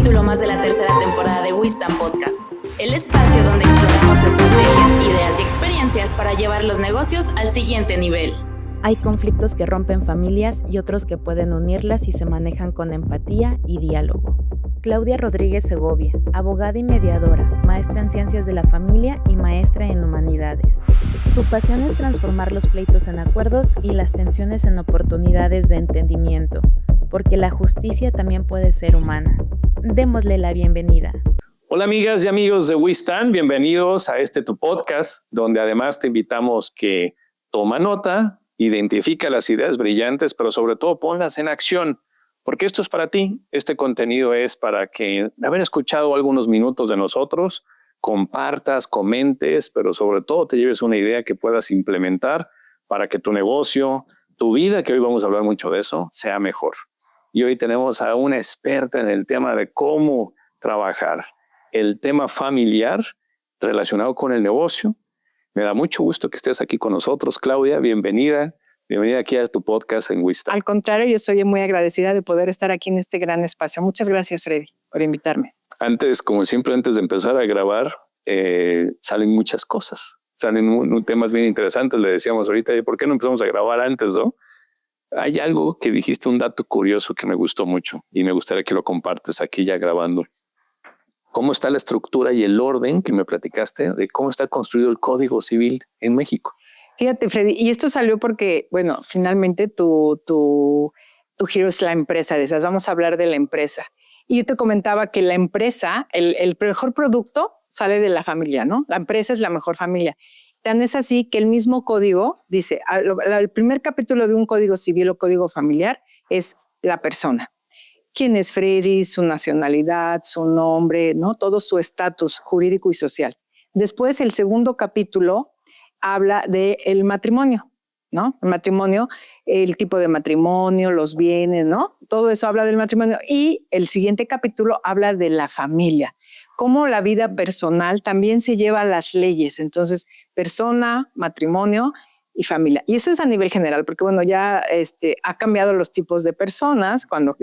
capítulo más de la tercera temporada de Wisdom Podcast, el espacio donde exploramos estrategias, ideas y experiencias para llevar los negocios al siguiente nivel. Hay conflictos que rompen familias y otros que pueden unirlas si se manejan con empatía y diálogo. Claudia Rodríguez Segovia, abogada y mediadora, maestra en Ciencias de la Familia y maestra en Humanidades. Su pasión es transformar los pleitos en acuerdos y las tensiones en oportunidades de entendimiento, porque la justicia también puede ser humana. Démosle la bienvenida. Hola amigas y amigos de WeStan, bienvenidos a tu podcast, donde además te invitamos que toma nota, identifica las ideas brillantes, pero sobre todo ponlas en acción, porque esto es para ti. Este contenido es para que, de haber escuchado algunos minutos de nosotros, compartas, comentes, pero sobre todo te lleves una idea que puedas implementar para que tu negocio, tu vida, que hoy vamos a hablar mucho de eso, sea mejor. Y hoy tenemos a una experta en el tema de cómo trabajar el tema familiar relacionado con el negocio. Me da mucho gusto que estés aquí con nosotros, Claudia. Bienvenida. Bienvenida aquí a tu podcast en Wisdom. Al contrario, yo estoy muy agradecida de poder estar aquí en este gran espacio. Muchas gracias, Freddy, por invitarme. Antes, como siempre, antes de empezar a grabar, salen muchas cosas. Salen temas bien interesantes. Le decíamos ahorita, ¿por qué no empezamos a grabar antes, no? Hay algo que dijiste, un dato curioso que me gustó mucho y me gustaría que lo compartes aquí ya grabando. ¿Cómo está la estructura y el orden que me platicaste de cómo está construido el Código Civil en México? Fíjate, Freddy, y esto salió porque, bueno, finalmente tu giro es la empresa. Decías, vamos a hablar de la empresa. Y yo te comentaba que la empresa, el mejor producto sale de la familia, ¿no? La empresa es la mejor familia. Tan es así que el mismo código dice, el primer capítulo de un código civil o código familiar es la persona. ¿Quién es Freddy? Su nacionalidad, su nombre, ¿no? Todo su estatus jurídico y social. Después, el segundo capítulo habla del matrimonio, ¿no? El matrimonio, el tipo de matrimonio, los bienes, ¿no? Todo eso habla del matrimonio. Y el siguiente capítulo habla de la familia. Cómo la vida personal también se lleva a las leyes. Entonces, persona, matrimonio y familia. Y eso es a nivel general, porque bueno, ya ha cambiado los tipos de personas cuando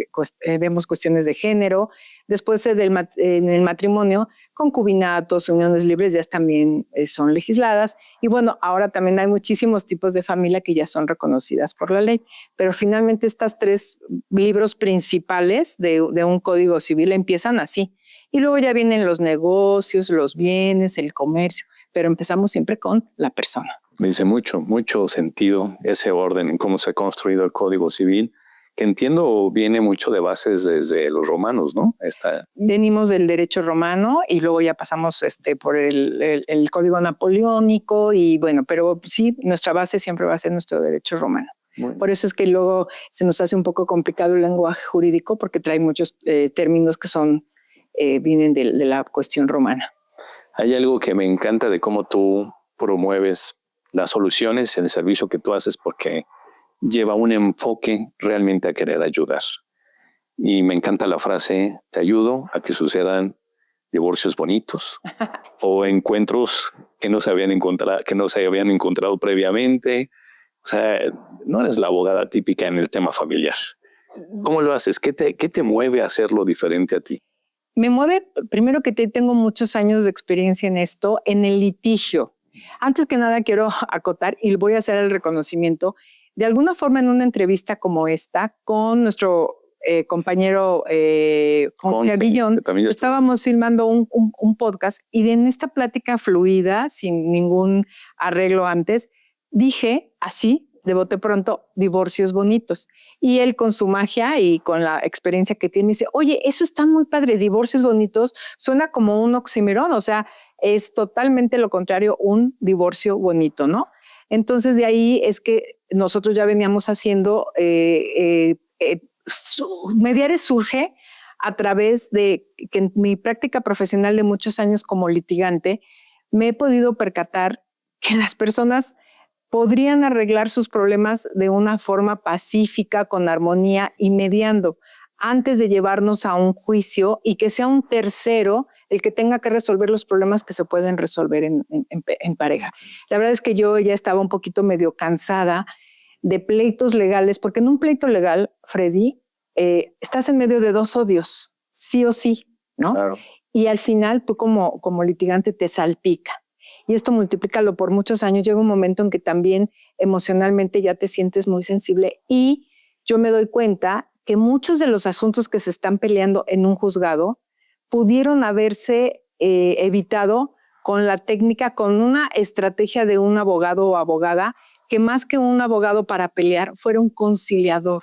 vemos cuestiones de género. Después en el matrimonio, concubinatos, uniones libres ya también son legisladas. Y bueno, ahora también hay muchísimos tipos de familia que ya son reconocidas por la ley. Pero finalmente estas tres libros principales de un código civil empiezan así. Y luego ya vienen los negocios, los bienes, el comercio, pero empezamos siempre con la persona. Me dice mucho sentido ese orden en cómo se ha construido el Código Civil, que entiendo viene mucho de bases desde los romanos, ¿no? Venimos del derecho romano y luego ya pasamos por el Código Napoleónico y bueno, pero sí, nuestra base siempre va a ser nuestro derecho romano. Por eso es que luego se nos hace un poco complicado el lenguaje jurídico porque trae muchos términos que vienen de la cuestión romana. Hay algo que me encanta de cómo tú promueves las soluciones en el servicio que tú haces, porque lleva un enfoque realmente a querer ayudar. Y me encanta la frase, te ayudo a que sucedan divorcios bonitos o encuentros que no se habían encontrado previamente. O sea, no eres la abogada típica en el tema familiar. ¿Cómo lo haces? ¿Qué te mueve a hacerlo diferente a ti? Me mueve, primero que tengo muchos años de experiencia en esto, en el litigio. Antes que nada quiero acotar y voy a hacer el reconocimiento. De alguna forma en una entrevista como esta con nuestro compañero Jorge Avillón, estábamos filmando un podcast y en esta plática fluida, sin ningún arreglo antes, dije así, de bote pronto, divorcios bonitos. Y él con su magia y con la experiencia que tiene dice, oye, eso está muy padre, divorcios bonitos, suena como un oxímoron, o sea, es totalmente lo contrario, un divorcio bonito, ¿no? Entonces de ahí es que nosotros ya veníamos haciendo, Mediares surge a través de que en mi práctica profesional de muchos años como litigante, me he podido percatar que las personas podrían arreglar sus problemas de una forma pacífica, con armonía y mediando, antes de llevarnos a un juicio y que sea un tercero el que tenga que resolver los problemas que se pueden resolver en pareja. La verdad es que yo ya estaba un poquito medio cansada de pleitos legales, porque en un pleito legal, Freddy, estás en medio de dos odios, sí o sí. ¿no? Claro. Y al final tú como litigante te salpica. Y esto multiplícalo por muchos años. Llega un momento en que también emocionalmente ya te sientes muy sensible. Y yo me doy cuenta que muchos de los asuntos que se están peleando en un juzgado pudieron haberse evitado con la técnica, con una estrategia de un abogado o abogada que más que un abogado para pelear fuera un conciliador.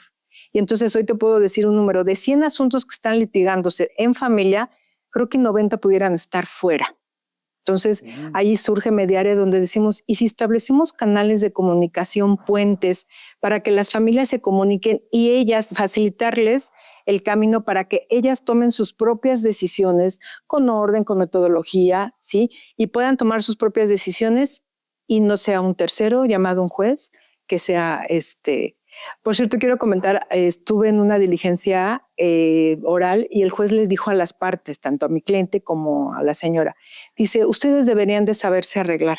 Y entonces hoy te puedo decir un número de 100 asuntos que están litigándose en familia, creo que 90 pudieran estar fuera. Entonces, ahí surge Mediare, donde decimos, ¿y si establecimos canales de comunicación, puentes, para que las familias se comuniquen y ellas facilitarles el camino para que ellas tomen sus propias decisiones con orden, con metodología, ¿sí? Y puedan tomar sus propias decisiones y no sea un tercero llamado un juez, que sea Por cierto, quiero comentar, estuve en una diligencia oral y el juez les dijo a las partes, tanto a mi cliente como a la señora, dice, ustedes deberían de saberse arreglar.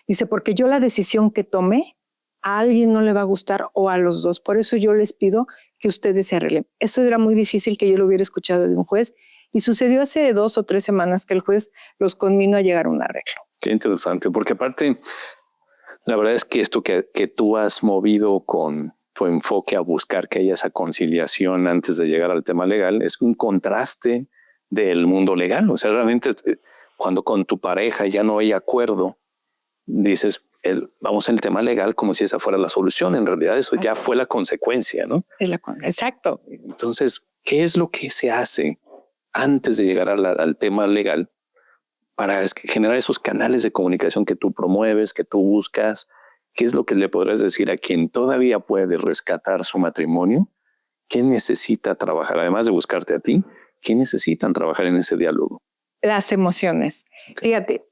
Dice, porque yo la decisión que tome, a alguien no le va a gustar o a los dos. Por eso yo les pido que ustedes se arreglen. Eso era muy difícil que yo lo hubiera escuchado de un juez y sucedió hace 2 o 3 semanas que el juez los conminó a llegar a un arreglo. Qué interesante, porque aparte, la verdad es que esto que tú has movido con tu enfoque a buscar que haya esa conciliación antes de llegar al tema legal es un contraste del mundo legal. O sea, realmente cuando con tu pareja ya no hay acuerdo, dices, vamos al tema legal como si esa fuera la solución. En realidad eso ya fue la consecuencia, ¿no? Exacto. Entonces, ¿qué es lo que se hace antes de llegar al tema legal para generar esos canales de comunicación que tú promueves, que tú buscas? ¿Qué es lo que le podrás decir a quien todavía puede rescatar su matrimonio? ¿Qué necesita trabajar? Además de buscarte a ti, ¿qué necesitan trabajar en ese diálogo? Las emociones. Okay. Fíjate,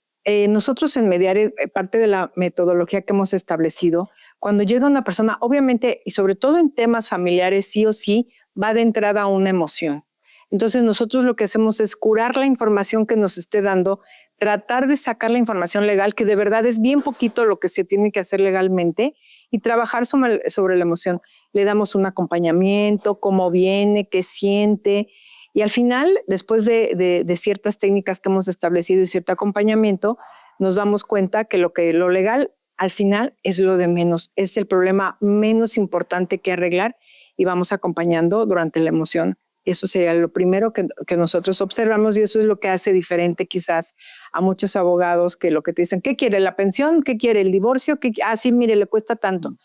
nosotros en Mediare, parte de la metodología que hemos establecido, cuando llega una persona, obviamente, y sobre todo en temas familiares, sí o sí, va de entrada una emoción. Entonces nosotros lo que hacemos es curar la información que nos esté dando, tratar de sacar la información legal, que de verdad es bien poquito lo que se tiene que hacer legalmente, y trabajar sobre la emoción. Le damos un acompañamiento, cómo viene, qué siente, y al final, después de ciertas técnicas que hemos establecido y cierto acompañamiento, nos damos cuenta que lo legal al final es lo de menos, es el problema menos importante que arreglar y vamos acompañando durante la emoción. Eso sería lo primero que nosotros observamos y eso es lo que hace diferente quizás a muchos abogados que lo que te dicen, ¿qué quiere la pensión? ¿Qué quiere el divorcio? Sí, mire, le cuesta tanto.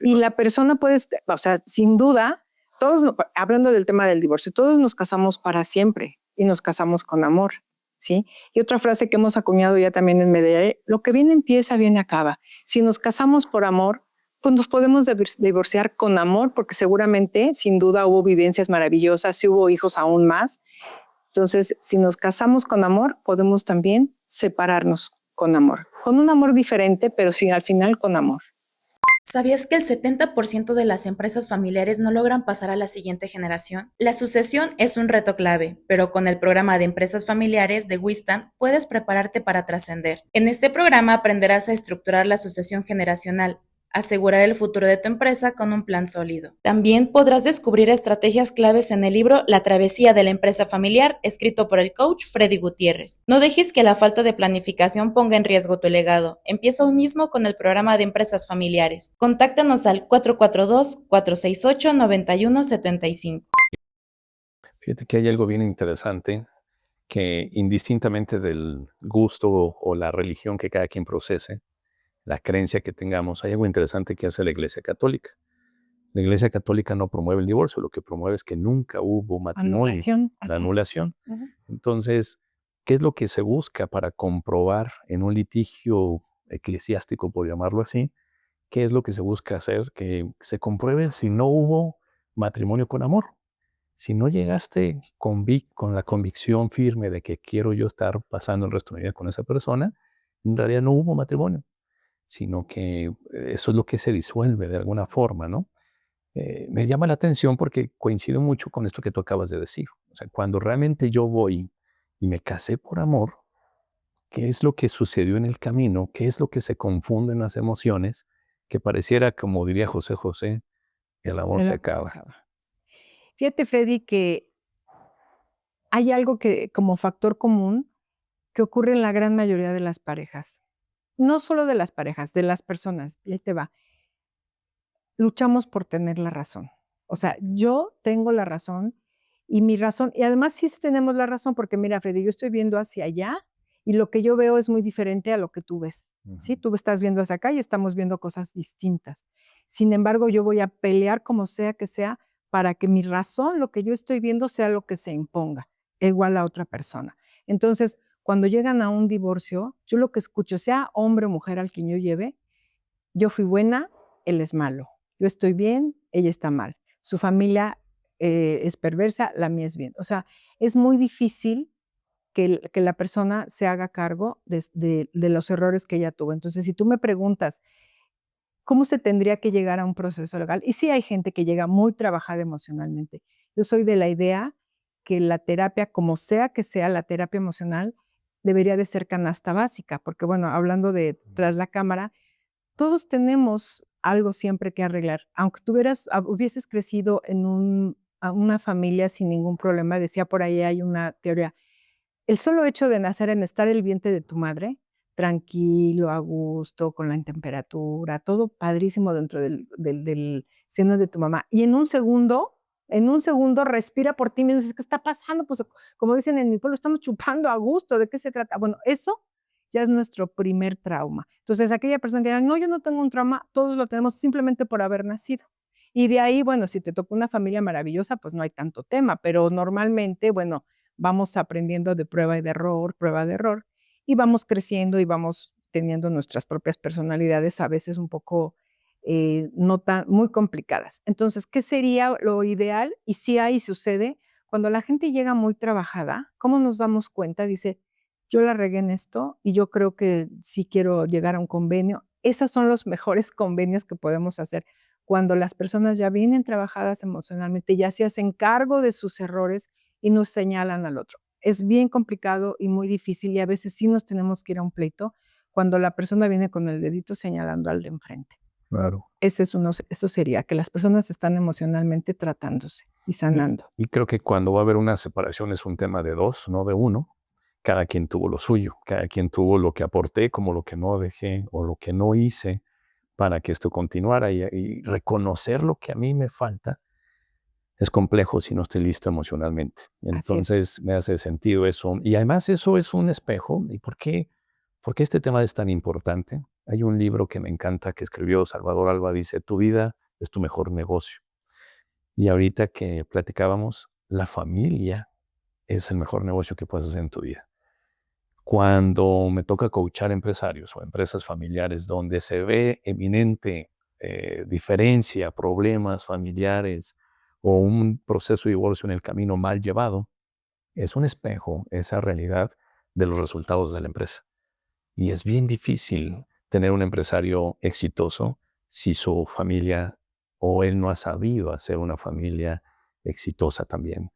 Y la persona puede, o sea, sin duda, todos, hablando del tema del divorcio, todos nos casamos para siempre y nos casamos con amor, ¿sí? Y otra frase que hemos acuñado ya también en Mediare, lo que bien empieza, bien acaba. Si nos casamos por amor, pues nos podemos divorciar con amor, porque seguramente, sin duda, hubo vivencias maravillosas, y hubo hijos aún más. Entonces, si nos casamos con amor, podemos también separarnos con amor. Con un amor diferente, pero sí, al final con amor. ¿Sabías que el 70% de las empresas familiares no logran pasar a la siguiente generación? La sucesión es un reto clave, pero con el programa de empresas familiares de Wistan puedes prepararte para trascender. En este programa aprenderás a estructurar la sucesión generacional, asegurar el futuro de tu empresa con un plan sólido. También podrás descubrir estrategias claves en el libro La travesía de la empresa familiar, escrito por el coach Freddy Gutiérrez. No dejes que la falta de planificación ponga en riesgo tu legado. Empieza hoy mismo con el programa de empresas familiares. Contáctanos al 442-468-9175. Fíjate que hay algo bien interesante que indistintamente del gusto o la religión que cada quien procese, la creencia que tengamos, hay algo interesante que hace la Iglesia Católica. La Iglesia Católica no promueve el divorcio, lo que promueve es que nunca hubo matrimonio, la anulación. Uh-huh. Entonces, ¿qué es lo que se busca para comprobar en un litigio eclesiástico, por llamarlo así? ¿Qué es lo que se busca hacer? Que se compruebe si no hubo matrimonio con amor. Si no llegaste con la convicción firme de que quiero yo estar pasando el resto de mi vida con esa persona, en realidad no hubo matrimonio, sino que eso es lo que se disuelve de alguna forma, ¿no? Me llama la atención porque coincide mucho con esto que tú acabas de decir. O sea, cuando realmente yo voy y me casé por amor, ¿qué es lo que sucedió en el camino? ¿Qué es lo que se confunde en las emociones? Que pareciera, como diría José José, el amor se acaba. Fíjate, Freddy, que hay algo que como factor común que ocurre en la gran mayoría de las parejas. No solo de las parejas, de las personas. Y ahí te va. Luchamos por tener la razón. O sea, yo tengo la razón y mi razón, y además sí tenemos la razón, porque mira, Freddy, yo estoy viendo hacia allá y lo que yo veo es muy diferente a lo que tú ves. ¿Sí? Tú estás viendo hacia acá y estamos viendo cosas distintas. Sin embargo, yo voy a pelear como sea que sea para que mi razón, lo que yo estoy viendo, sea lo que se imponga, igual a otra persona. Entonces, cuando llegan a un divorcio, yo lo que escucho, sea hombre o mujer al quien yo lleve, yo fui buena, él es malo. Yo estoy bien, ella está mal. Su familia es perversa, la mía es bien. O sea, es muy difícil que la persona se haga cargo de los errores que ella tuvo. Entonces, si tú me preguntas, ¿cómo se tendría que llegar a un proceso legal? Y sí hay gente que llega muy trabajada emocionalmente. Yo soy de la idea que la terapia, como sea que sea la terapia emocional, debería de ser canasta básica, porque bueno, hablando de tras la cámara, todos tenemos algo siempre que arreglar. Aunque hubieses crecido en una familia sin ningún problema, decía por ahí hay una teoría, el solo hecho de nacer en estar el vientre de tu madre, tranquilo, a gusto, con la temperatura, todo padrísimo dentro del seno de tu mamá. Y en un segundo respira por ti mismo y dices, ¿qué está pasando? Pues como dicen en mi pueblo, estamos chupando a gusto, ¿de qué se trata? Bueno, eso ya es nuestro primer trauma. Entonces, aquella persona que diga, no, yo no tengo un trauma, todos lo tenemos simplemente por haber nacido. Y de ahí, bueno, si te tocó una familia maravillosa, pues no hay tanto tema, pero normalmente, bueno, vamos aprendiendo de prueba de error, y vamos creciendo y vamos teniendo nuestras propias personalidades, a veces un poco no tan, muy complicadas. Entonces, ¿qué sería lo ideal? Y sí hay, sucede, cuando la gente llega muy trabajada, ¿cómo nos damos cuenta? Dice, yo la regué en esto y yo creo que sí quiero llegar a un convenio. Esos son los mejores convenios que podemos hacer cuando las personas ya vienen trabajadas emocionalmente, ya se hacen cargo de sus errores y nos señalan al otro. Es bien complicado y muy difícil y a veces sí nos tenemos que ir a un pleito cuando la persona viene con el dedito señalando al de enfrente. Claro. Eso sería, que las personas están emocionalmente tratándose y sanando. Y creo que cuando va a haber una separación es un tema de dos, no de uno. Cada quien tuvo lo suyo, cada quien tuvo lo que aporté, como lo que no dejé o lo que no hice para que esto continuara y reconocer lo que a mí me falta es complejo si no estoy listo emocionalmente. Entonces me hace sentido eso. Y además eso es un espejo. ¿Y por qué este tema es tan importante? Hay un libro que me encanta que escribió Salvador Alba, dice, tu vida es tu mejor negocio. Y ahorita que platicábamos, la familia es el mejor negocio que puedes hacer en tu vida. Cuando me toca coachar empresarios o empresas familiares donde se ve eminente diferencia, problemas familiares o un proceso de divorcio en el camino mal llevado, es un espejo, esa realidad de los resultados de la empresa. Y es bien difícil tener un empresario exitoso si su familia o él no ha sabido hacer una familia exitosa también.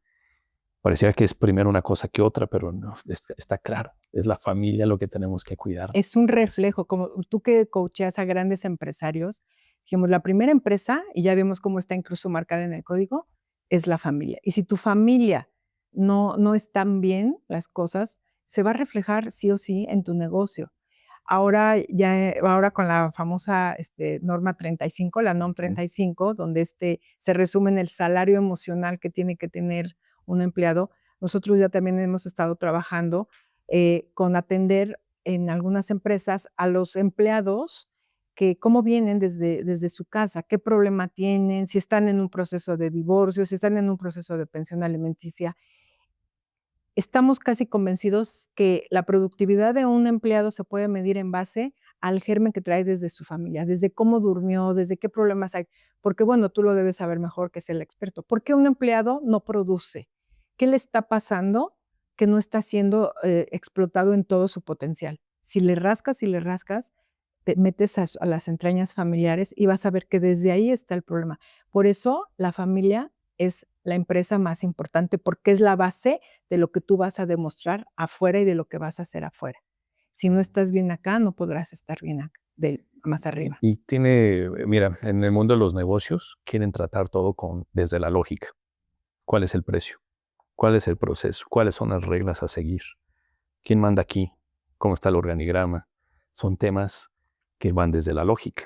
Pareciera que es primero una cosa que otra, pero no, está claro, es la familia lo que tenemos que cuidar. Es un reflejo, como tú que coacheas a grandes empresarios, dijimos, la primera empresa, y ya vemos cómo está incluso marcada en el código, es la familia. Y si tu familia no están bien las cosas, se va a reflejar sí o sí en tu negocio. Ahora con la famosa norma 35, la NOM 35, donde se resume en el salario emocional que tiene que tener un empleado, nosotros ya también hemos estado trabajando con atender en algunas empresas a los empleados que cómo vienen desde su casa, qué problema tienen, si están en un proceso de divorcio, si están en un proceso de pensión alimenticia. Estamos casi convencidos que la productividad de un empleado se puede medir en base al germen que trae desde su familia, desde cómo durmió, desde qué problemas hay. Porque bueno, tú lo debes saber mejor que es el experto. ¿Por qué un empleado no produce? ¿Qué le está pasando que no está siendo explotado en todo su potencial? Si le rascas, te metes a las entrañas familiares y vas a ver que desde ahí está el problema. Por eso la familia es la empresa más importante porque es la base de lo que tú vas a demostrar afuera y de lo que vas a hacer afuera. Si no estás bien acá, no podrás estar bien acá, más arriba. Y mira, en el mundo de los negocios quieren tratar todo desde la lógica. ¿Cuál es el precio? ¿Cuál es el proceso? ¿Cuáles son las reglas a seguir? ¿Quién manda aquí? ¿Cómo está el organigrama? Son temas que van desde la lógica.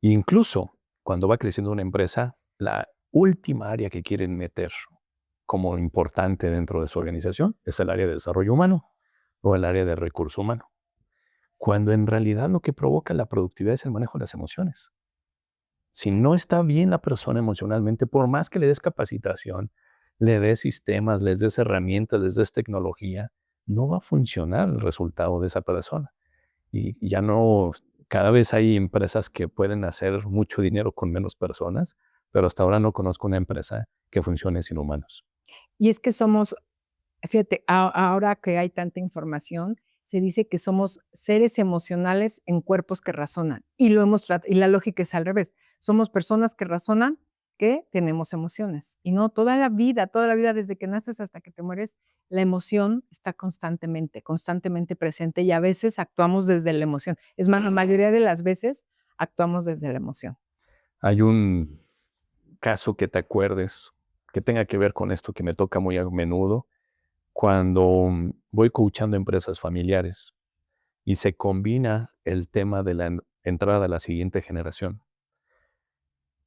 Incluso cuando va creciendo una empresa, la última área que quieren meter como importante dentro de su organización es el área de desarrollo humano o el área de recurso humano. Cuando en realidad lo que provoca la productividad es el manejo de las emociones. Si no está bien la persona emocionalmente, por más que le des capacitación, le des sistemas, les des herramientas, les des tecnología, no va a funcionar el resultado de esa persona. Y ya no, cada vez hay empresas que pueden hacer mucho dinero con menos personas, pero hasta ahora no conozco una empresa que funcione sin humanos. Y es que somos, fíjate, ahora que hay tanta información, se dice que somos seres emocionales en cuerpos que razonan. Y lo hemos y la lógica es al revés. Somos personas que razonan, que tenemos emociones. Y no, toda la vida, desde que naces hasta que te mueres, la emoción está constantemente, constantemente presente y a veces actuamos desde la emoción. Es más, la mayoría de las veces actuamos desde la emoción. Hay un caso que te acuerdes que tenga que ver con esto que me toca muy a menudo cuando voy coachando empresas familiares y se combina el tema de la entrada a la siguiente generación.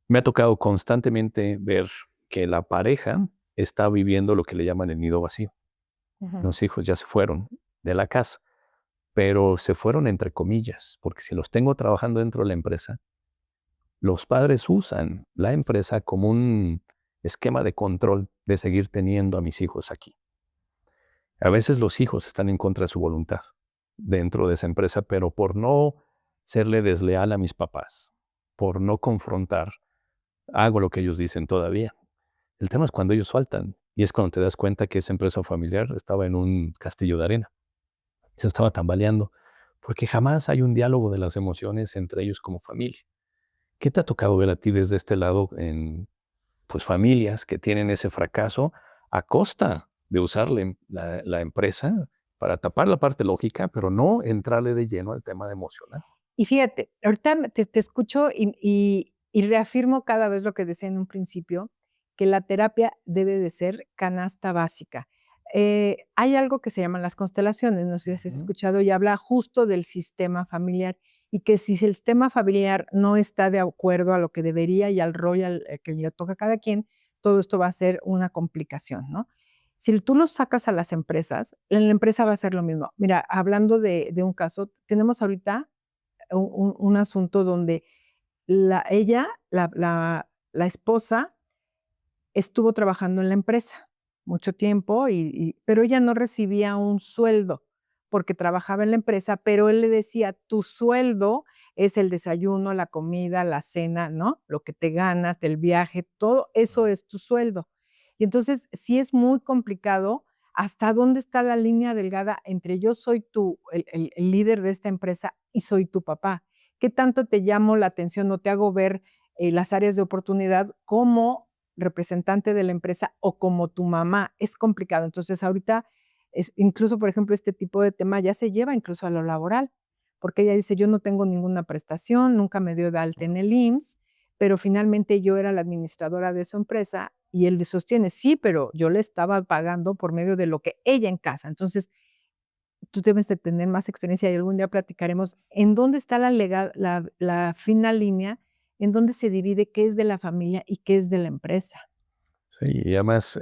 Me ha tocado constantemente ver que la pareja está viviendo lo que le llaman el nido vacío. Ujú. Los hijos ya se fueron de la casa, pero se fueron entre comillas, porque si los tengo trabajando dentro de la empresa, los padres usan la empresa como un esquema de control de seguir teniendo a mis hijos aquí. A veces los hijos están en contra de su voluntad dentro de esa empresa, pero por no serle desleal a mis papás, por no confrontar, hago lo que ellos dicen todavía. El tema es cuando ellos faltan y es cuando te das cuenta que esa empresa familiar estaba en un castillo de arena. Se estaba tambaleando porque jamás hay un diálogo de las emociones entre ellos como familia. ¿Qué te ha tocado ver a ti desde este lado en pues, familias que tienen ese fracaso a costa de usar la empresa para tapar la parte lógica, pero no entrarle de lleno al tema emocional? Y fíjate, ahorita te escucho y reafirmo cada vez lo que decía en un principio, que la terapia debe de ser canasta básica. Hay algo que se llaman las constelaciones, no sé si has Ujú. escuchado, y habla justo del sistema familiar, y que si el sistema familiar no está de acuerdo a lo que debería y al rol que le toca a cada quien, todo esto va a ser una complicación, ¿no? Si tú lo sacas a las empresas, en la empresa va a ser lo mismo. Mira, hablando de un caso, tenemos ahorita un asunto donde la esposa estuvo trabajando en la empresa mucho tiempo, pero ella no recibía un sueldo porque trabajaba en la empresa, pero él le decía: "Tu sueldo es el desayuno, la comida, la cena, ¿no? Lo que te ganas del viaje, todo eso es tu sueldo". Y entonces, sí es muy complicado, ¿hasta dónde está la línea delgada entre yo soy el líder de esta empresa y soy tu papá? ¿Qué tanto te llamo la atención o te hago ver, las áreas de oportunidad como representante de la empresa o como tu mamá? Es complicado. Entonces, ahorita incluso, por ejemplo, este tipo de tema ya se lleva incluso a lo laboral, porque ella dice: "Yo no tengo ninguna prestación, nunca me dio de alta en el IMSS, pero finalmente yo era la administradora de su empresa", y él le sostiene: "Sí, pero yo le estaba pagando por medio de lo que ella en casa". Entonces, tú debes de tener más experiencia y algún día platicaremos en dónde está la fina línea, en dónde se divide qué es de la familia y qué es de la empresa. Sí, y además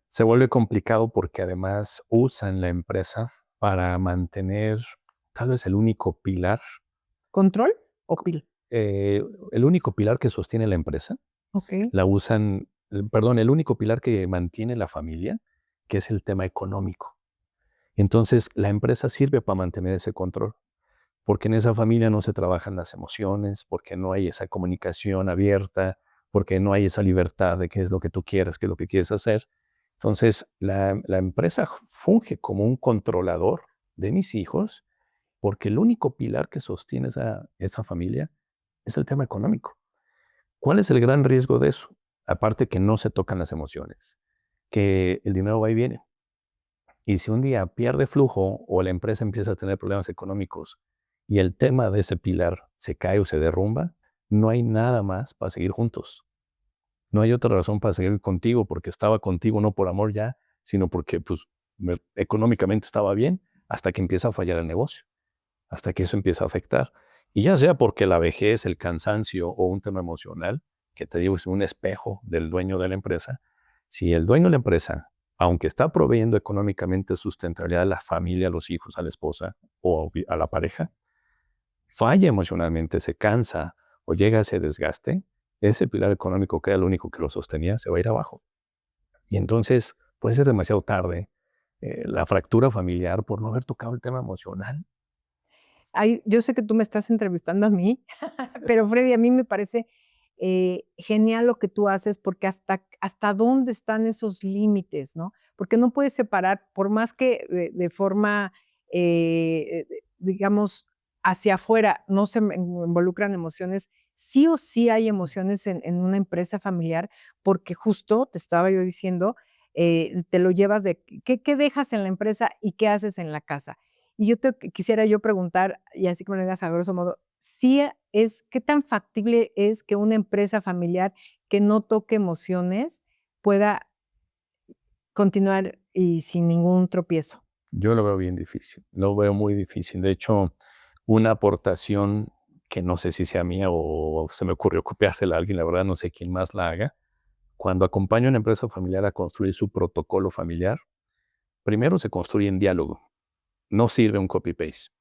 se vuelve complicado porque además usan la empresa para mantener tal vez ¿Control o pil? eh, el único pilar que sostiene la empresa, Okey. la usan, perdón, el único pilar que mantiene la familia, que es el tema económico. Entonces, la empresa sirve para mantener ese control, porque en esa familia no se trabajan las emociones, porque no hay esa comunicación abierta, porque no hay esa libertad de qué es lo que tú quieres, qué es lo que quieres hacer. Entonces, la empresa funge como un controlador de mis hijos, porque el único pilar que sostiene esa familia es el tema económico. ¿Cuál es el gran riesgo de eso? Aparte que no se tocan las emociones, que el dinero va y viene. Y si un día pierde flujo o la empresa empieza a tener problemas económicos y el tema de ese pilar se cae o se derrumba, no hay nada más para seguir juntos. No hay otra razón para seguir contigo, porque estaba contigo no por amor ya, sino porque pues, económicamente estaba bien, hasta que empieza a fallar el negocio, hasta que eso empieza a afectar. Y ya sea porque la vejez, el cansancio o un tema emocional, que te digo es un espejo del dueño de la empresa, si el dueño de la empresa, aunque está proveyendo económicamente sustentabilidad a la familia, a los hijos, a la esposa o a la pareja, falla emocionalmente, se cansa o llega a ese desgaste, ese pilar económico que era lo único que lo sostenía se va a ir abajo. Y entonces puede ser demasiado tarde la fractura familiar por no haber tocado el tema emocional. Yo sé que tú me estás entrevistando a mí, pero Freddy, a mí me parece genial lo que tú haces, porque hasta dónde están esos límites, ¿no? Porque no puedes separar, por más que de forma, digamos, hacia afuera no se involucran emociones, sí o sí hay emociones en una empresa familiar, porque justo te estaba yo diciendo, te lo llevas de qué dejas en la empresa y qué haces en la casa. Y yo quisiera yo preguntar, y así como lo digas a grosso modo, sí ¿qué tan factible es que una empresa familiar que no toque emociones pueda continuar y sin ningún tropiezo? Yo lo veo bien difícil, lo veo muy difícil. De hecho, una aportación que no sé si sea mía o se me ocurrió copiársela a alguien, la verdad no sé quién más la haga. Cuando acompaño a una empresa familiar a construir su protocolo familiar, primero se construye en diálogo. No sirve un copy-paste.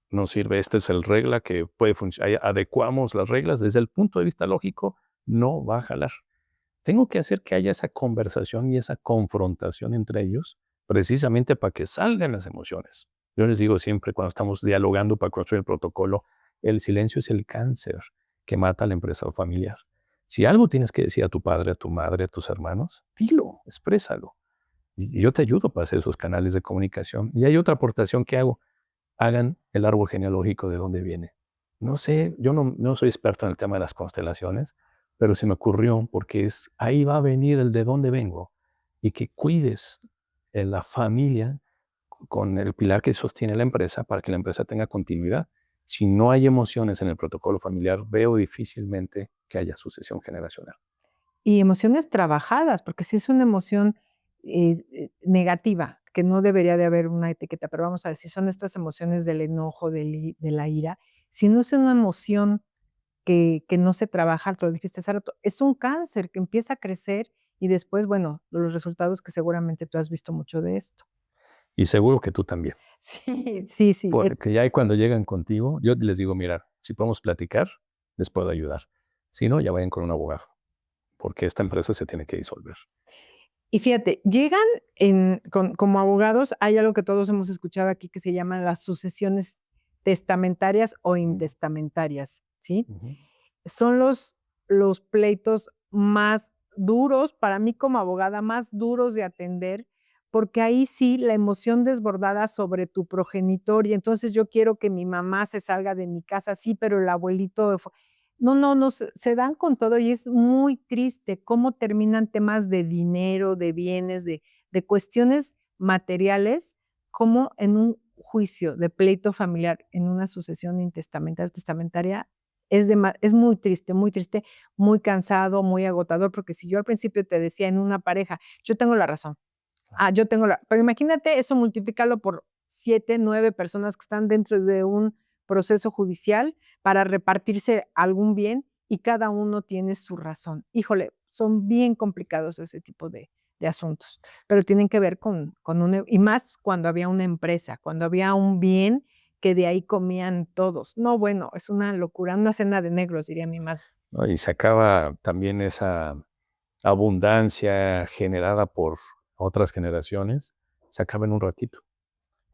No sirve, esta es el regla que puede funcionar. Adecuamos las reglas desde el punto de vista lógico, no va a jalar. Tengo que hacer que haya esa conversación y esa confrontación entre ellos, precisamente para que salgan las emociones. Yo les digo siempre cuando estamos dialogando para construir el protocolo, el silencio es el cáncer que mata a la empresa familiar. Si algo tienes que decir a tu padre, a tu madre, a tus hermanos, dilo, exprésalo. Y yo te ayudo para hacer esos canales de comunicación. Y hay otra aportación que hago. Hagan el árbol genealógico de dónde viene. No sé, yo no soy experto en el tema de las constelaciones, pero se me ocurrió porque ahí va a venir el de dónde vengo y que cuides la familia con el pilar que sostiene la empresa para que la empresa tenga continuidad. Si no hay emociones en el protocolo familiar, veo difícilmente que haya sucesión generacional. Y emociones trabajadas, porque si es una emoción negativa, que no debería de haber una etiqueta, pero vamos a decir, son estas emociones del enojo, de la ira. Si no es una emoción que no se trabaja, tú lo dijiste hace rato, es un cáncer que empieza a crecer y después, bueno, los resultados que seguramente tú has visto mucho de esto. Y seguro que tú también. Sí, sí, sí, Porque ya cuando llegan contigo, yo les digo, mira, si podemos platicar, les puedo ayudar. Si no, ya vayan con un abogado, porque esta empresa se tiene que disolver. y fíjate, llegan como abogados, hay algo que todos hemos escuchado aquí que se llaman las sucesiones testamentarias o intestamentarias, ¿sí? Ujú. Son los pleitos más duros, para mí como abogada, más duros de atender, porque ahí sí la emoción desbordada sobre tu progenitor, y entonces yo quiero que mi mamá se salga de mi casa, sí, pero el abuelito no, no, no, se dan con todo y es muy triste cómo terminan temas de dinero, de bienes, de cuestiones materiales, como en un juicio de pleito familiar, en una sucesión intestamentaria, testamentaria, es muy triste, muy cansado, muy agotador, porque si yo al principio te decía en una pareja, yo tengo la razón, yo tengo pero imagínate eso multiplícalo por 7, 9 personas que están dentro de un proceso judicial para repartirse algún bien y cada uno tiene su razón. Híjole, son bien complicados ese tipo de asuntos, pero tienen que ver con y más cuando había una empresa, cuando había un bien que de ahí comían todos. No, bueno, es una locura, una cena de negros, diría mi madre. ¿No? Y se acaba también esa abundancia generada por otras generaciones, se acaba en un ratito.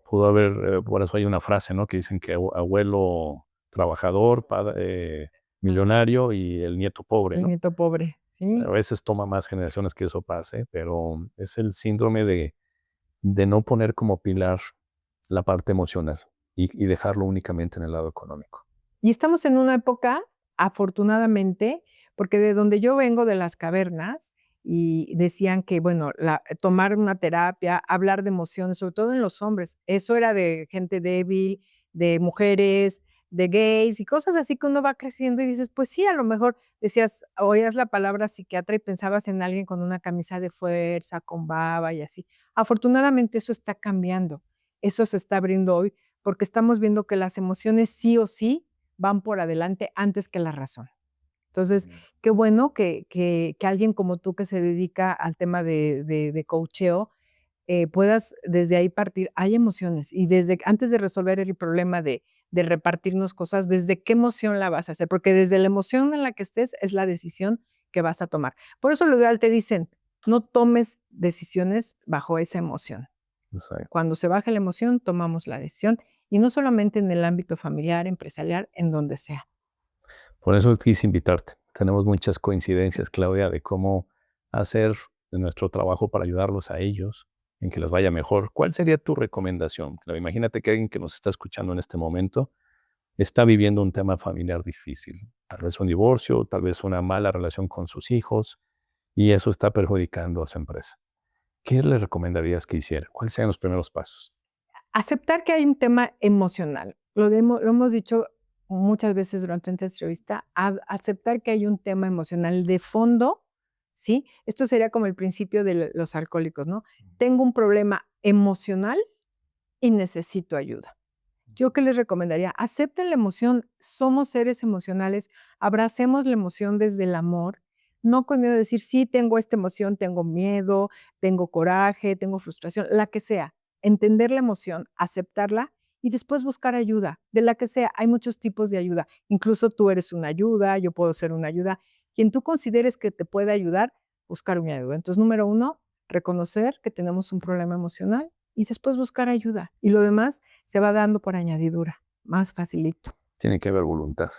Pudo haber, por eso hay una frase, ¿no? Que dicen que abuelo trabajador, millonario y el nieto pobre, El ¿no? nieto pobre, A sí. veces toma más generaciones que eso pase, pero es el síndrome de no poner como pilar la parte emocional y dejarlo únicamente en el lado económico. Y estamos en una época, afortunadamente, porque de donde yo vengo, de las cavernas, y decían que, bueno, tomar una terapia, hablar de emociones, sobre todo en los hombres, eso era de gente débil, de mujeres, de gays y cosas así que uno va creciendo y dices, pues sí, a lo mejor decías, oías la palabra psiquiatra y pensabas en alguien con una camisa de fuerza, con baba y así. Afortunadamente eso está cambiando, eso se está abriendo hoy porque estamos viendo que las emociones sí o sí van por adelante antes que la razón. Entonces, qué bueno que alguien como tú que se dedica al tema de coacheo, puedas desde ahí partir. Hay emociones y desde antes de resolver el problema de repartirnos cosas, ¿desde qué emoción la vas a hacer? Porque desde la emoción en la que estés es la decisión que vas a tomar. Por eso lo ideal te dicen, no tomes decisiones bajo esa emoción. Exacto. Cuando se baja la emoción, tomamos la decisión y no solamente en el ámbito familiar, empresarial, en donde sea. Por eso quise invitarte. Tenemos muchas coincidencias, Claudia, de cómo hacer de nuestro trabajo para ayudarlos a ellos, en que les vaya mejor. ¿Cuál sería tu recomendación? Claudia, imagínate que alguien que nos está escuchando en este momento está viviendo un tema familiar difícil, tal vez un divorcio, tal vez una mala relación con sus hijos, y eso está perjudicando a su empresa. ¿Qué le recomendarías que hiciera? ¿Cuáles serían los primeros pasos? Aceptar que hay un tema emocional. Lo hemos dicho muchas veces durante esta entrevista, aceptar que hay un tema emocional de fondo, ¿sí? Esto sería como el principio de los alcohólicos, ¿no? Tengo un problema emocional y necesito ayuda. ¿Yo qué les recomendaría? Acepten la emoción, somos seres emocionales, abracemos la emoción desde el amor, no con miedo de decir, sí, tengo esta emoción, tengo miedo, tengo coraje, tengo frustración, la que sea. Entender la emoción, aceptarla y después buscar ayuda, de la que sea. Hay muchos tipos de ayuda. Incluso tú eres una ayuda, yo puedo ser una ayuda. Quien tú consideres que te puede ayudar, buscar una ayuda. Entonces, número uno, reconocer que tenemos un problema emocional y después buscar ayuda. Y lo demás se va dando por añadidura, más facilito. Tiene que haber voluntad.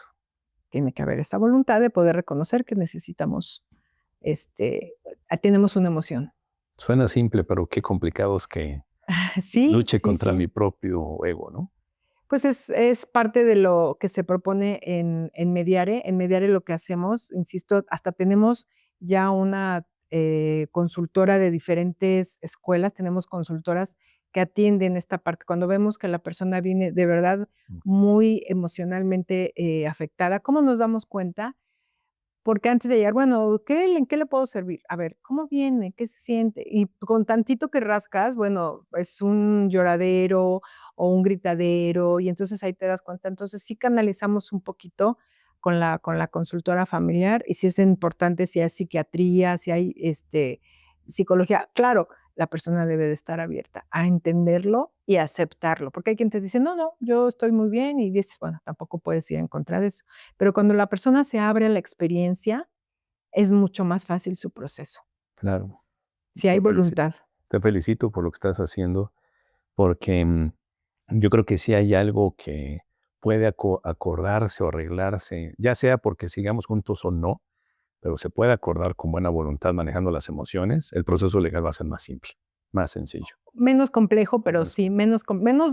Tiene que haber esa voluntad de poder reconocer que necesitamos, tenemos una emoción. Suena simple, pero qué complicado es que Sí, luche sí, contra sí. mi propio ego, ¿no? Pues es parte de lo que se propone en Mediare. En Mediare lo que hacemos, insisto, hasta tenemos ya una consultora de diferentes escuelas, tenemos consultoras que atienden esta parte. Cuando vemos que la persona viene de verdad muy emocionalmente afectada, ¿cómo nos damos cuenta? Porque antes de llegar, bueno, ¿en qué le puedo servir? A ver, ¿cómo viene? ¿Qué se siente? Y con tantito que rascas, bueno, es un lloradero o un gritadero, y entonces ahí te das cuenta. Entonces sí canalizamos un poquito con la consultora familiar, y si es importante, si hay psiquiatría, si hay psicología. Claro, la persona debe de estar abierta a entenderlo y a aceptarlo, porque hay quien te dice, no, no, yo estoy muy bien, y dices, bueno, tampoco puedes ir en contra de eso. Pero cuando la persona se abre a la experiencia, es mucho más fácil su proceso, Claro. si hay Te felicito. voluntad. Te felicito por lo que estás haciendo, porque yo creo que sí hay algo que puede acordarse o arreglarse, ya sea porque sigamos juntos o no, pero se puede acordar con buena voluntad manejando las emociones. El proceso legal va a ser más simple, más sencillo. Menos complejo, pero Más, sí, menos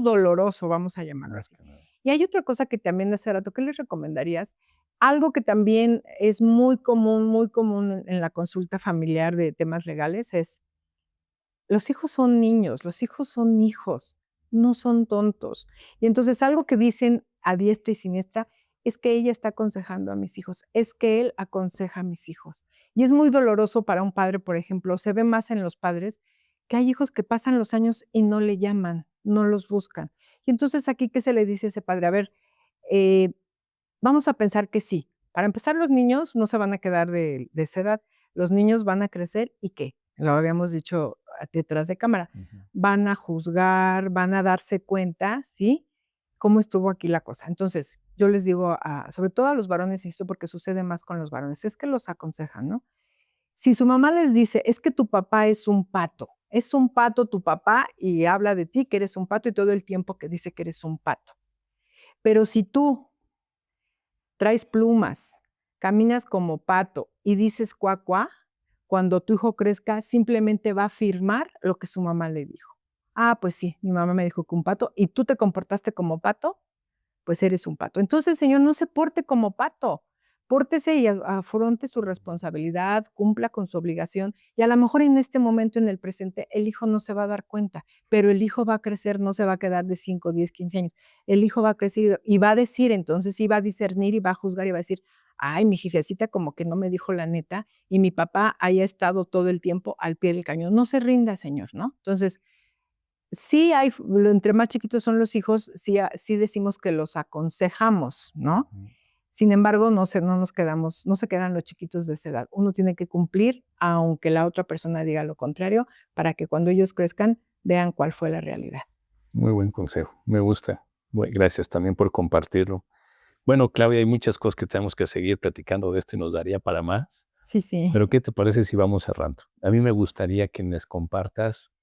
doloroso, vamos a llamarlo más así. que nada. Y hay otra cosa que también hace rato, ¿qué les recomendarías? Algo que también es muy común en la consulta familiar de temas legales es, los hijos son niños, los hijos son hijos, no son tontos. Y entonces algo que dicen a diestra y siniestra es que ella está aconsejando a mis hijos, es que él aconseja a mis hijos. Y es muy doloroso para un padre, por ejemplo, se ve más en los padres, que hay hijos que pasan los años y no le llaman, no los buscan. Y entonces aquí, ¿qué se le dice a ese padre? A ver, eh, vamos a pensar que sí. Para empezar, los niños no se van a quedar de esa edad. Los niños van a crecer y ¿qué? Lo habíamos dicho detrás de cámara. Ujú. Van a juzgar, van a darse cuenta, ¿sí? Cómo estuvo aquí la cosa. Entonces, yo les digo, sobre todo a los varones, y esto porque sucede más con los varones, es que los aconsejan, ¿no? Si su mamá les dice, es que tu papá es un pato tu papá y habla de ti que eres un pato y todo el tiempo que dice que eres un pato. Pero si tú traes plumas, caminas como pato y dices cuá, cuá, cuando tu hijo crezca simplemente va a afirmar lo que su mamá le dijo. Ah, pues sí, mi mamá me dijo que un pato y tú te comportaste como pato, pues eres un pato. Entonces, señor, no se porte como pato, pórtese y afronte su responsabilidad, cumpla con su obligación, y a lo mejor en este momento, en el presente, el hijo no se va a dar cuenta, pero el hijo va a crecer, no se va a quedar de 5, 10, 15 años. El hijo va a crecer y va a decir, entonces sí va a discernir y va a juzgar y va a decir: "Ay, mi jefecita como que no me dijo la neta, y mi papá haya estado todo el tiempo al pie del cañón". No se rinda, señor, ¿no? Entonces, sí hay entre más chiquitos son los hijos, sí decimos que los aconsejamos, ¿no? Sin embargo, no se quedan los chiquitos de esa edad. Uno tiene que cumplir, aunque la otra persona diga lo contrario, para que cuando ellos crezcan vean cuál fue la realidad. Muy buen consejo, me gusta. Gracias también por compartirlo. Bueno, Claudia, hay muchas cosas que tenemos que seguir platicando de esto y nos daría para más. Sí, sí. Pero ¿qué te parece si vamos cerrando? A mí me gustaría que nos compartas,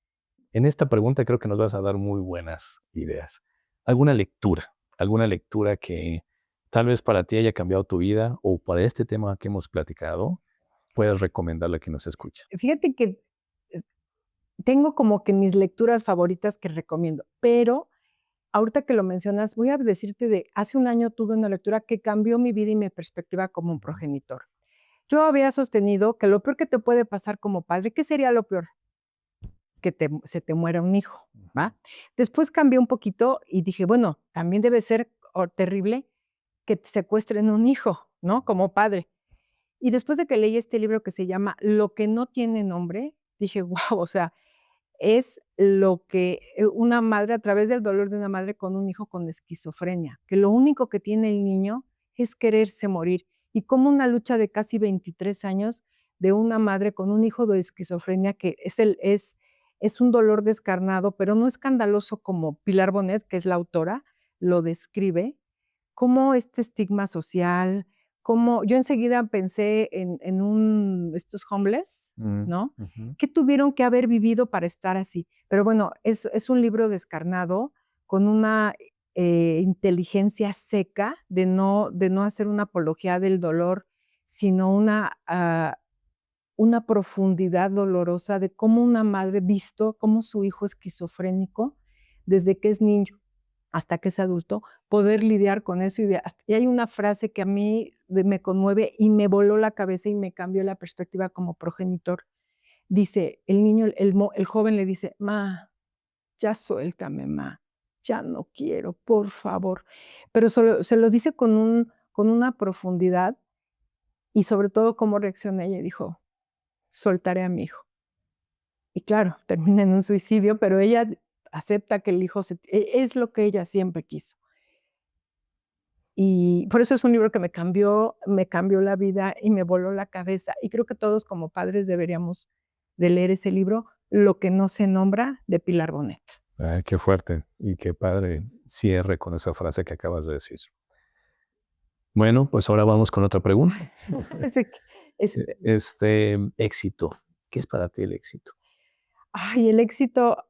en esta pregunta creo que nos vas a dar muy buenas ideas. Alguna lectura que tal vez para ti haya cambiado tu vida o para este tema que hemos platicado, puedes recomendarle a quien nos escucha. Fíjate que es tengo como que mis lecturas favoritas que recomiendo, pero ahorita que lo mencionas, voy a decirte de hace un año tuve una lectura que cambió mi vida y mi perspectiva como un progenitor. Yo había sostenido que lo peor que te puede pasar como padre, ¿qué sería lo peor? Que se te muera un hijo, ¿va? Después cambié un poquito y dije, bueno, también debe ser terrible que te secuestren un hijo, ¿no? Como padre. Y después de que leí este libro que se llama Lo que no tiene nombre, dije, wow, o sea, es lo que una madre, a través del dolor de una madre con un hijo con esquizofrenia, que lo único que tiene el niño es quererse morir. Y como una lucha de casi 23 años de una madre con un hijo de esquizofrenia que es un dolor descarnado, pero no escandaloso como Pilar Bonet, que es la autora, lo describe, como este estigma social, como yo enseguida pensé en estos homeless, ¿no? ¿Qué tuvieron que haber vivido para estar así? Pero bueno, es un libro descarnado con una inteligencia seca de no hacer una apología del dolor, sino una profundidad dolorosa de cómo una madre visto cómo su hijo esquizofrénico, desde que es niño hasta que es adulto, poder lidiar con eso. Y hay una frase que a mí me conmueve y me voló la cabeza y me cambió la perspectiva como progenitor. Dice, el niño, el joven le dice, ma, ya suéltame, ma, ya no quiero, por favor. Pero se lo dice con una profundidad y sobre todo cómo reacciona ella y dijo, soltaré a mi hijo. Y claro, termina en un suicidio, pero ella acepta que el hijo es lo que ella siempre quiso. Y por eso es un libro que me cambió la vida y me voló la cabeza. Y creo que todos como padres deberíamos de leer ese libro, Lo que no se nombra, de Pilar Bonet. Ay, qué fuerte y qué padre cierre con esa frase que acabas de decir. Bueno, pues ahora vamos con otra pregunta. Éxito. ¿Qué es para ti el éxito? Ay, el éxito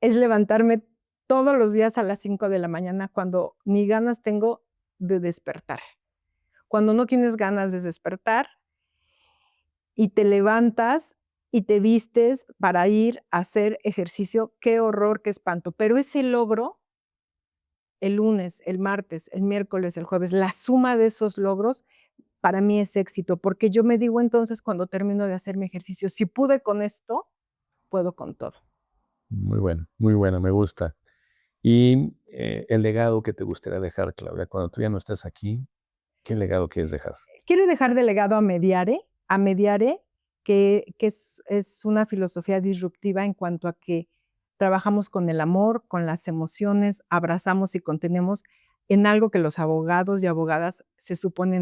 es levantarme todos los días a las 5 de la mañana cuando ni ganas tengo de despertar. Cuando no tienes ganas de despertar y te levantas y te vistes para ir a hacer ejercicio, qué horror, qué espanto. Pero ese logro, el lunes, el martes, el miércoles, el jueves, la suma de esos logros, para mí es éxito, porque yo me digo entonces cuando termino de hacer mi ejercicio, si pude con esto, puedo con todo. Muy bueno, me gusta. Y el legado que te gustaría dejar, Claudia, cuando tú ya no estás aquí, ¿qué legado quieres dejar? Quiero dejar de legado a Mediare, que es una filosofía disruptiva en cuanto a que trabajamos con el amor, con las emociones, abrazamos y contenemos en algo que los abogados y abogadas se supone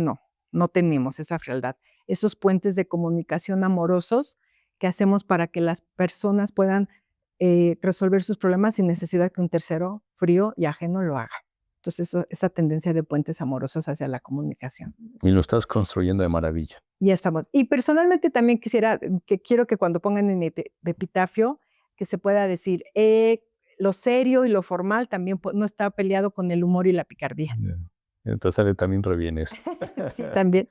no tenemos esa frialdad. Esos puentes de comunicación amorosos que hacemos para que las personas puedan resolver sus problemas sin necesidad que un tercero frío y ajeno lo haga. Entonces, esa tendencia de puentes amorosos hacia la comunicación. Y lo estás construyendo de maravilla. Ya estamos. Y personalmente también quiero que cuando pongan en epitafio, que se pueda decir, lo serio y lo formal también no está peleado con el humor y la picardía. Entonces sale también re bien eso. Sí, también.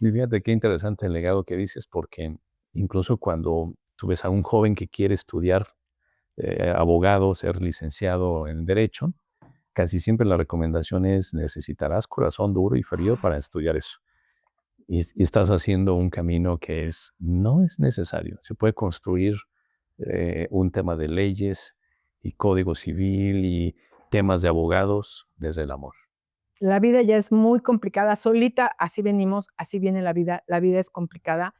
Y fíjate qué interesante el legado que dices, porque incluso cuando tú ves a un joven que quiere estudiar abogado, ser licenciado en Derecho, casi siempre la recomendación es necesitarás corazón duro y frío para estudiar eso. Y estás haciendo un camino que no es necesario. Se puede construir un tema de leyes y código civil y temas de abogados desde el amor. La vida ya es muy complicada, solita, así venimos, así viene la vida es complicada,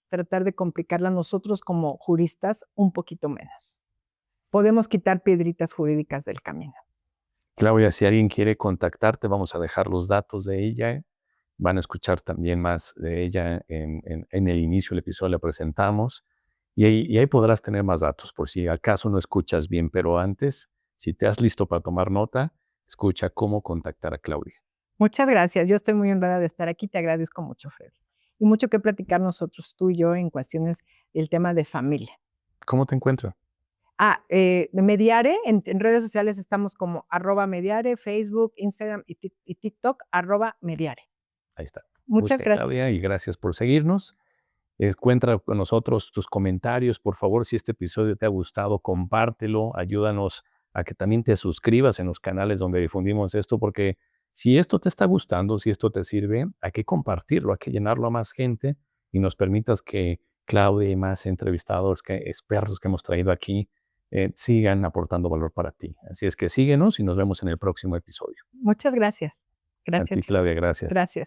tratar de complicarla nosotros como juristas un poquito menos. Podemos quitar piedritas jurídicas del camino. Claudia, si alguien quiere contactarte, vamos a dejar los datos de ella. Van a escuchar también más de ella en el inicio del episodio, la presentamos. Y ahí podrás tener más datos por si acaso no escuchas bien, pero antes, si te has listo para tomar nota, escucha cómo contactar a Claudia. Muchas gracias, yo estoy muy honrada de estar aquí, te agradezco mucho, Freddy. Y mucho que platicar nosotros, tú y yo, en cuestiones del tema de familia. ¿Cómo te encuentro? Mediare, en redes sociales estamos como @mediare, Facebook, Instagram y TikTok, @mediare. Ahí está. Muchas Busca a gracias. Claudia y gracias por seguirnos. Encuentra con nosotros tus comentarios. Por favor, si este episodio te ha gustado, compártelo. Ayúdanos a que también te suscribas en los canales donde difundimos esto, porque si esto te está gustando, si esto te sirve, hay que compartirlo, hay que llenarlo a más gente y nos permitas que Claudia y más entrevistadores, expertos que hemos traído aquí, sigan aportando valor para ti. Así es que síguenos y nos vemos en el próximo episodio. Muchas gracias. A ti, Claudia, gracias. Gracias.